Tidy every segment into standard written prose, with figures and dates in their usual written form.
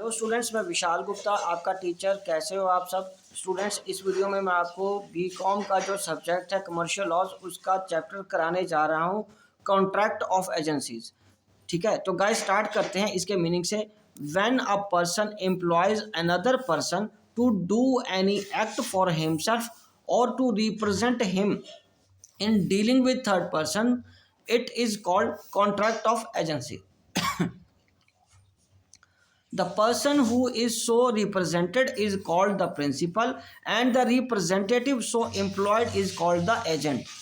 Hello students, मैं विशाल गुप्ता आपका teacher. कैसे हो आप सब स्टूडेंट्स। इस वीडियो में मैं आपको बीकॉम का जो सब्जेक्ट है कमर्शियल लॉज उसका चैप्टर कराने जा रहा हूँ, कॉन्ट्रैक्ट ऑफ एजेंसीज। ठीक है, तो गाइस स्टार्ट करते हैं इसके मीनिंग से। When a person employs another person to do any act for himself और to represent him in dealing with third person, it is called contract of agency. The person who is so represented is called the principal and the representative so employed is called the agent.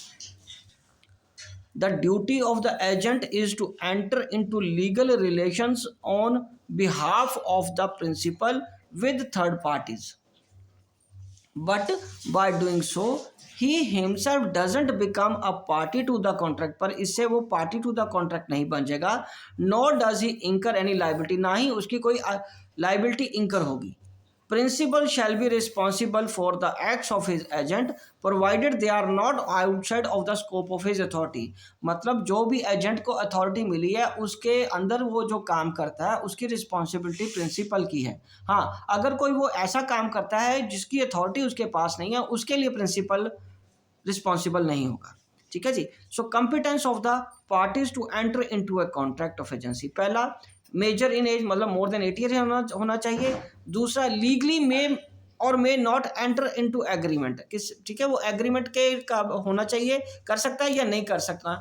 The duty of the agent is to enter into legal relations on behalf of the principal with third parties. But by doing so he himself doesn't become a party to the contract, पर इससे वो party to the contract नहीं बन जाएगा। Nor does he इंकर any liability, ना ही उसकी कोई लाइबिलिटी इंकर होगी। Principal shall be responsible for the acts of his agent provided they are not outside of the scope of his authority. मतलब जो भी एजेंट को अथॉरिटी मिली है उसके अंदर वो जो काम करता है उसकी रिस्पॉन्सिबिलिटी प्रिंसिपल की है। हाँ, अगर कोई वो ऐसा काम करता है जिसकी अथॉरिटी उसके पास नहीं है, उसके लिए प्रिंसिपल रिस्पॉन्सिबल नहीं होगा। ठीक है जी। So competence of the parties to enter into a contract of agency. पहला, मेजर इन एज, मतलब मोर देन 8 ईयर होना चाहिए। दूसरा, लीगली मे और may not enter into agreement, किस, ठीक है, वो एग्रीमेंट के का होना चाहिए, कर सकता है या नहीं कर सकता।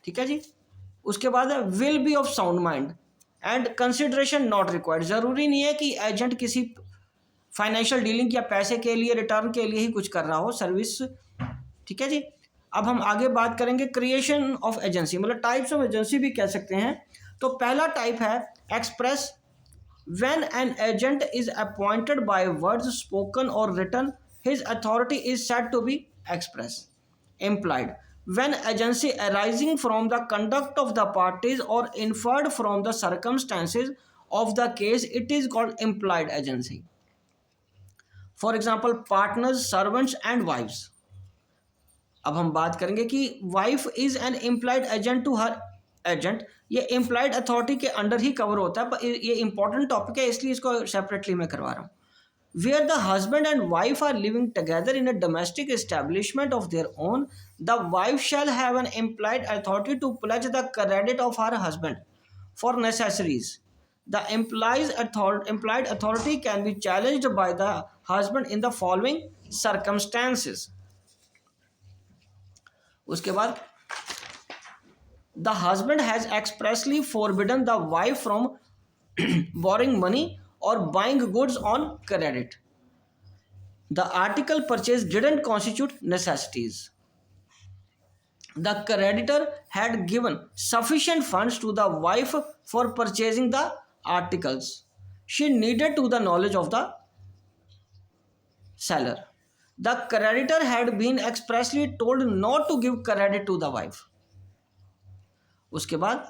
ठीक है जी। उसके बाद will be of sound mind and consideration not required. जरूरी नहीं है कि एजेंट किसी फाइनेंशियल डीलिंग या पैसे के लिए, रिटर्न के लिए ही कुछ कर रहा हो, सर्विस। ठीक है जी। अब हम आगे बात करेंगे क्रिएशन ऑफ एजेंसी, मतलब टाइप्स ऑफ एजेंसी भी कह सकते हैं। तो पहला टाइप है express. When an agent is appointed by words spoken और written his authority is said to be express. Implied, when agency arising from the conduct of the parties और inferred from the circumstances of the case, it is called implied agency. For example, partners, servants and wifes. अब हम बात करेंगे कि wife is an implied agent to her agent. ये implied authority के under ही cover होता है, पर ये इंपॉर्टेंट टॉपिक है इसलिए इसको सेपरेटली मैं करवा रहा हूँ। Where the husband and wife are living together in a domestic establishment of their own, the wife shall have an implied authority to pledge the credit of her husband for necessaries. The implied authority can be challenged by the husband in the following circumstances. उसके बाद, the husband has expressly forbidden the wife from borrowing money or buying goods on credit. The article purchased didn't constitute necessities. The creditor had given sufficient funds to the wife for purchasing the articles. She needed to the knowledge of the seller. The creditor had been expressly told not to give credit to the wife. उसके बाद,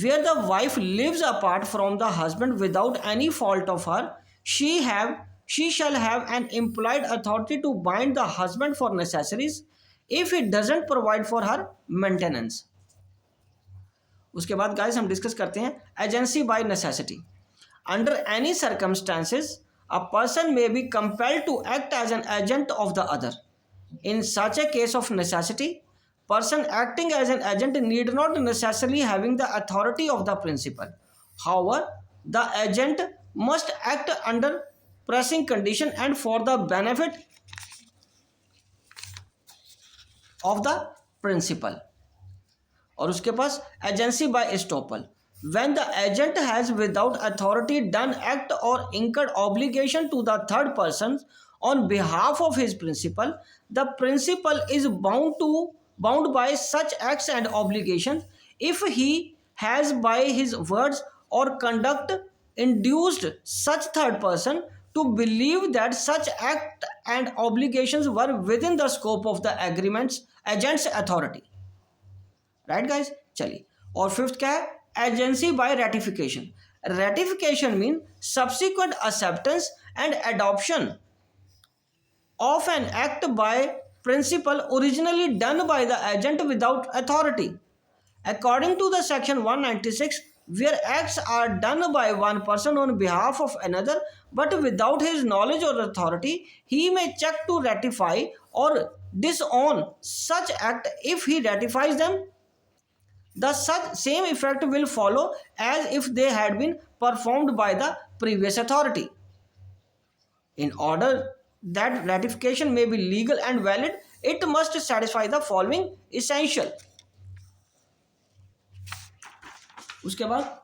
where the wife lives apart from the husband without any fault of her, she shall have an implied authority to bind the husband for necessaries if it doesn't provide for her maintenance. उसके बाद guys हम discuss करते हैं agency by necessity. Under any circumstances a person may be compelled to act as an agent of the other. In such a case of necessity, person acting as an agent need not necessarily having the authority of the principal. However, the agent must act under pressing condition and for the benefit of the principal. और उसके पास agency by estoppel. When the agent has without authority done act or incurred obligation to the third person on behalf of his principal, the principal is bound by such acts and obligations if he has by his words or conduct induced such third person to believe that such act and obligations were within the scope of the agent's authority. Right guys, चलिए। और fifth क्या है, agency by ratification. Ratification mean subsequent acceptance and adoption of an act by principal originally done by the agent without authority. According to the section 196 where acts are done by one person on behalf of another but without his knowledge or authority, he may check to ratify or disown such act. If he ratifies them, the such same effect will follow as if they had been performed by the previous authority. In order that ratification may be legal and valid, it must satisfy the following essential. उसके बाद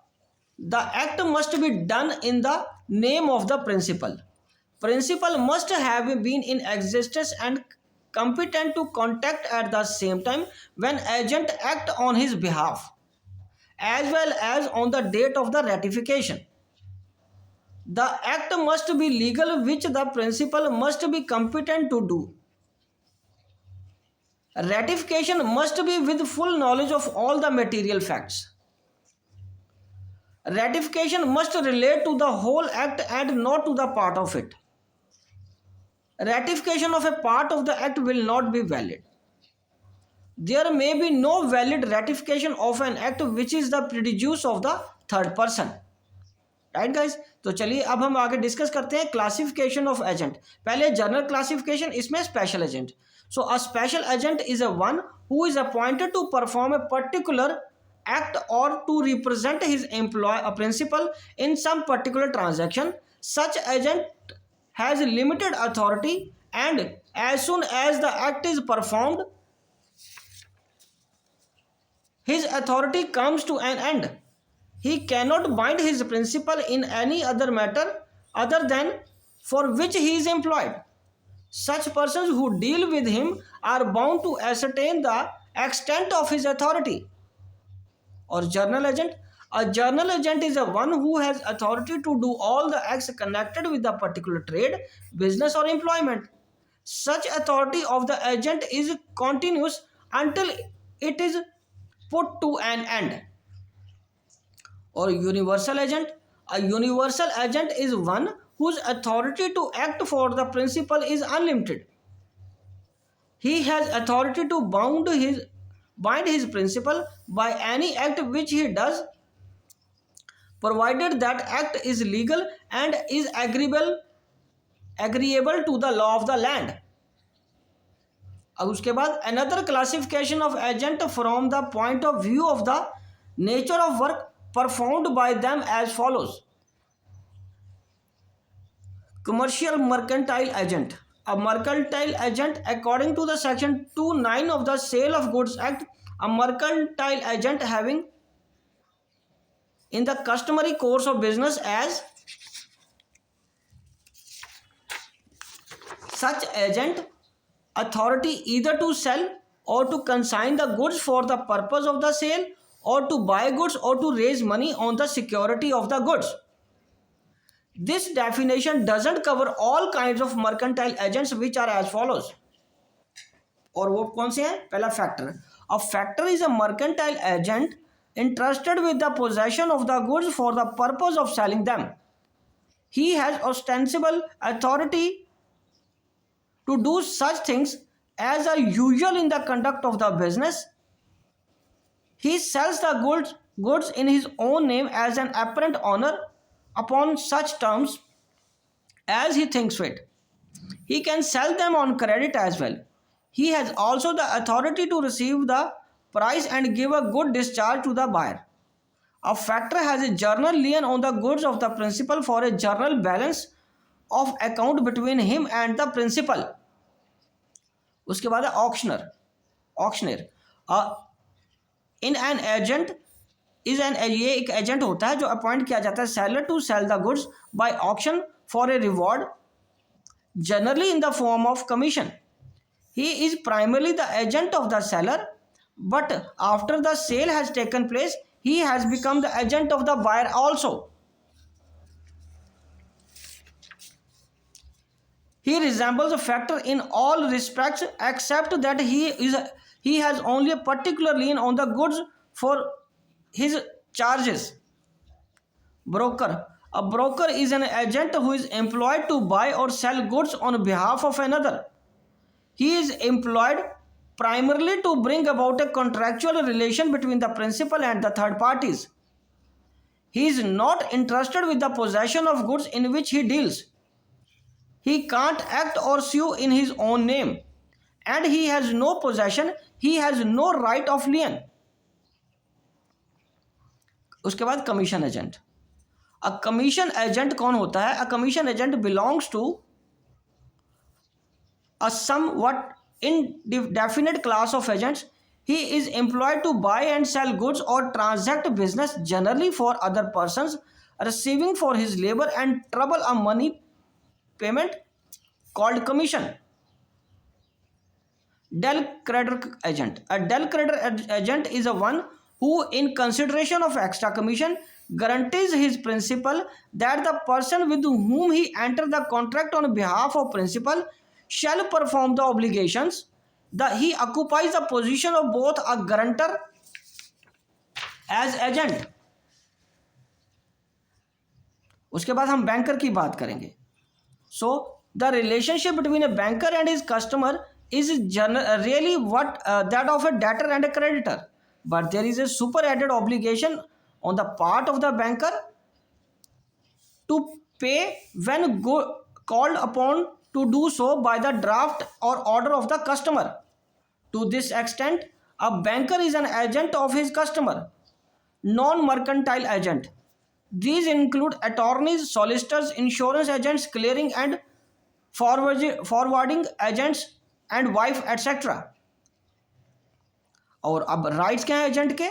the act must be done in the name of the principal. Principal must have been in existence and competent to contact at the same time when agent act on his behalf, as well as on the date of the ratification. The act must be legal, which the principal must be competent to do. Ratification must be with full knowledge of all the material facts. Ratification must relate to the whole act and not to the part of it. Ratification of a part of the act will not be valid. There may be no valid ratification of an act which is the produce of the third person. Right guys, तो चलिए अब हम आगे discuss करते हैं classification of agent. पहले general classification, इसमें special agent. So a special agent is a one who is appointed to perform a particular act or to represent his employer, a principal, in some particular transaction. Such agent has limited authority, and as soon as the act is performed, his authority comes to an end. He cannot bind his principal in any other matter other than for which he is employed. Such persons who deal with him are bound to ascertain the extent of his authority. Or journal agent. A journal agent is a one who has authority to do all the acts connected with the particular trade, business or employment. Such authority of the agent is continuous until it is put to an end. Or universal agent. A universal agent is one whose authority to act for the principal is unlimited. He has authority to bind his principal by any act which he does, provided that act is legal and is agreeable to the law of the land. अब उसके बाद another classification of agent from the point of view of the nature of work performed by them as follows. Commercial mercantile agent. A mercantile agent, according to the section 2(9) of the Sale of Goods Act, a mercantile agent having in the customary course of business as such agent authority either to sell or to consign the goods for the purpose of the sale, or to buy goods or to raise money on the security of the goods. This definition doesn't cover all kinds of mercantile agents, which are as follows. और वो कौन से हैं? पहला factor. A factor is a mercantile agent entrusted with the possession of the goods for the purpose of selling them. He has ostensible authority to do such things as are usual in the conduct of the business. He sells the goods in his own name as an apparent owner upon such terms as he thinks fit. He can sell them on credit as well. He has also the authority to receive the price and give a good discharge to the buyer. A factor has a journal lien on the goods of the principal for a journal balance of account between him and the principal. उसके बाद है auctioneer. In an agent is an, ये एक agent होता है जो appoint किया जाता है seller to sell the goods by auction for a reward, generally in the form of commission. He is primarily the agent of the seller, but after the sale has taken place, he has become the agent of the buyer also. He resembles a factor in all respects except that he has only a particular lien on the goods for his charges. Broker. A broker is an agent who is employed to buy or sell goods on behalf of another. He is employed primarily to bring about a contractual relation between the principal and the third parties. he is not interested with the possession of goods in which he deals. He can't act or sue in his own name, and he has no possession, he has no right of lien. उसके बाद commission agent. A commission agent कौन होता है? A commission agent belongs to a somewhat indefinite class of agents. He is employed to buy and sell goods or transact business generally for other persons, receiving for his labor and trouble a money payment called commission. Del creditor agent. A del creditor agent is a one who, in consideration of extra commission, guarantees his principal that the person with whom he entered the contract on behalf of principal shall perform the obligations. He occupies the position of both a guarantor as agent. उसके बाद हम banker की बात करेंगे. So the relationship between a banker and his customer is really what that of a debtor and a creditor, but there is a super added obligation on the part of the banker to pay when called upon to do so by the draft or order of the customer. To this extent, a banker is an agent of his customer. Non-mercantile agent. These include attorneys, solicitors, insurance agents, clearing and forwarding agents and wife etc. और अब rights क्या है agent के?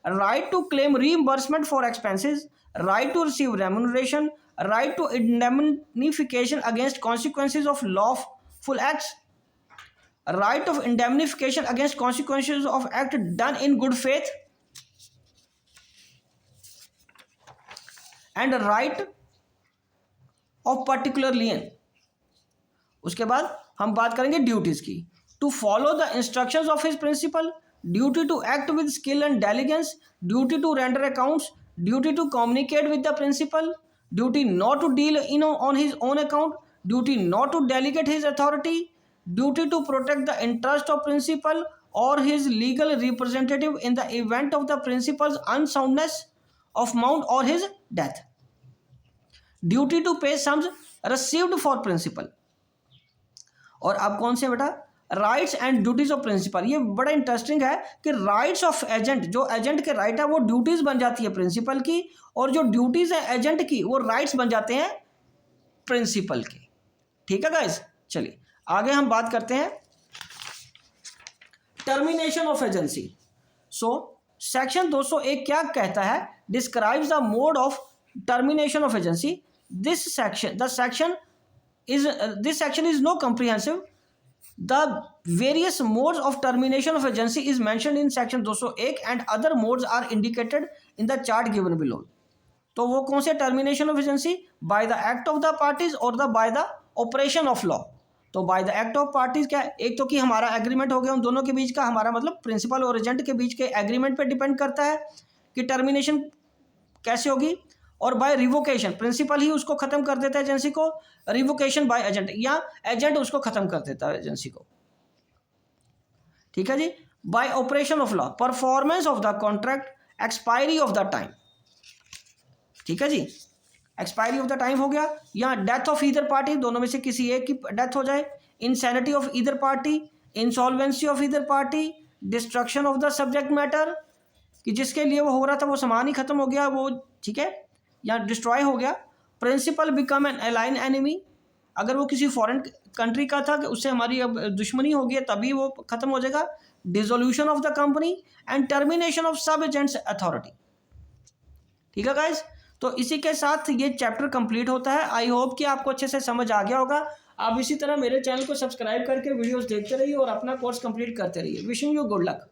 Right to claim reimbursement for expenses, right to receive remuneration, right to indemnification against consequences of lawful acts, right of indemnification against consequences of act done in good faith, and right of particular lien. उसके बाद हम बात करेंगे duties की. To follow the instructions of his principal, duty to act with skill and diligence, duty to render accounts, duty to communicate with the principal, duty not to deal on his own account, duty not to delegate his authority, duty to protect the interest of principal or his legal representative in the event of the principal's unsoundness of mount or his death, duty to pay sums received for principal. और अब कौन से बेटा? Rights and duties of principal. ये बड़ा interesting है कि rights of agent, जो एजेंट के राइट है वो ड्यूटीज बन जाती है प्रिंसिपल की, और जो ड्यूटीज है एजेंट की वो राइट्स बन जाते हैं प्रिंसिपल के. ठीक है गाइस, चलिए आगे हम बात करते हैं termination of agency. So section 201 क्या कहता है? Describes the mode of termination of agency. This section is no comprehensive. The various modes of termination of agency is mentioned in section 201 and other modes are indicated in the chart given below. तो वो कौन से termination of agency? By the act of the parties और the by the operation of law. तो by the act of parties क्या है? एक तो कि हमारा एग्रीमेंट हो गया उन दोनों के बीच का, हमारा मतलब प्रिंसिपल और एजेंट के बीच के एग्रीमेंट पे डिपेंड करता है कि टर्मिनेशन कैसे होगी. और बाय रिवोकेशन, प्रिंसिपल ही उसको खत्म कर देता है एजेंसी को, रिवोकेशन बाय एजेंट, या एजेंट उसको खत्म कर देता है एजेंसी को. ठीक है जी. By operation of law, performance of the contract, expiry of the time. ठीक है जी, एक्सपायरी ऑफ द टाइम हो गया, या डेथ ऑफ ईदर पार्टी, दोनों में से किसी एक की डेथ हो जाए, insanity of either party, insolvency of either party, destruction of the subject matter, कि जिसके लिए वो हो रहा था वो सामान ही खत्म हो गया वो, ठीक है, या डिस्ट्रॉय हो गया. Principal become an alien enemy, अगर वो किसी फॉरेन कंट्री का था कि उससे हमारी अब दुश्मनी हो गई तभी वो खत्म हो जाएगा. Dissolution of the company and termination of सब एजेंट्स अथॉरिटी. ठीक है गाइज, तो इसी के साथ ये चैप्टर कंप्लीट होता है. आई होप कि आपको अच्छे से समझ आ गया होगा. आप इसी तरह मेरे चैनल को सब्सक्राइब करके वीडियोस देखते रहिए और अपना कोर्स कंप्लीट करते रहिए. Wishing you good luck.